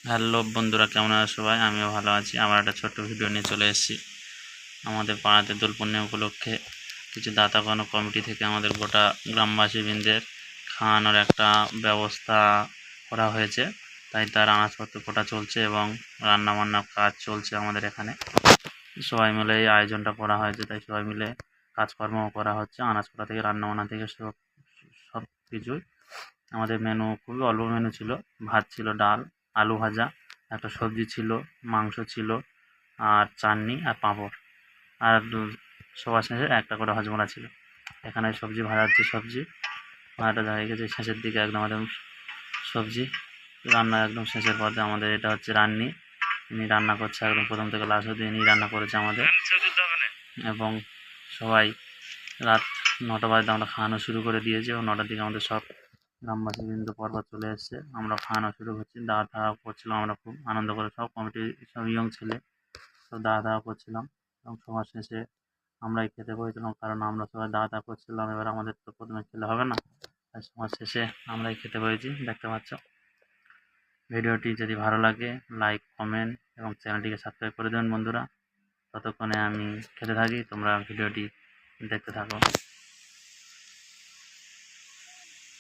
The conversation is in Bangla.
হ্যালো বন্ধুরা, কেমন আছো সবাই? আমিও ভালো আছি। আমার একটা ছোট্ট ভিডিও নিয়ে চলে এসেছি। আমাদের পাড়াতে দোল পূর্ণিমা উপলক্ষে কিছু দাতা কোনো কমিটি থেকে আমাদের গোটা গ্রামবাসীবৃন্দের খাওয়ানোর একটা ব্যবস্থা করা হয়েছে। তাই তার আনাজপত্র কোটা চলছে এবং রান্নাবান্নার কাজ চলছে আমাদের এখানে। সবাই মিলে এই আয়োজনটা করা হয়েছে, তাই সবাই মিলে কাজকর্মও করা হচ্ছে। আনাজ কোটা থেকে রান্নাবান্না থেকে সব কিছুই। আমাদের মেনু খুবই অল্প মেনু ছিল। ভাত ছিল, ডাল, আলু ভাজা, একটা সবজি ছিল, মাংস ছিল, আর চাটনি আর পাঁপড়, আর সবার শেষে একটা করে হজমোলা ছিল। এখানে সবজি ভাজা হচ্ছে, সবজি ভাজাটা হয়ে গেছে শেষের দিকে, একদম একদম সবজি রান্না একদম শেষের পথে। আমাদের এটা হচ্ছে রান্নি, ইনি রান্না করছে একদম প্রথম থেকে লাস্ট অবধি ইনি রান্না করেছে আমাদের। এবং সবাই রাত 9টা বাজতে আমরা খাওয়ানো শুরু করে দিয়েছি এবং 9টার দিকে আমাদের সব গ্রামবাসীবৃন্দ পর্বত চলে এসছে। আমরা খাওয়ানো শুরু করছি, দাওয়া দাওয়া করছিলাম। আমরা খুব আনন্দ করে সব কমিটির সব ইয়ং ছেলে সব দাওয়া দাওয়া করছিলাম এবং সবার শেষে আমরাই খেতে বসেছিলাম, কারণ আমরা সবাই দাওয়া দাওয়া করছিলাম। এবার আমাদের তো প্রথমে খেলে হবে না, তাই সবার শেষে আমরাই খেতে বসেছি। দেখতে পাচ্ছ। ভিডিওটি যদি ভালো লাগে লাইক, কমেন্ট এবং চ্যানেলটিকে সাবস্ক্রাইব করে দেবেন বন্ধুরা। ততক্ষণে আমি খেতে থাকি, তোমরা ভিডিওটি দেখতে থাকো।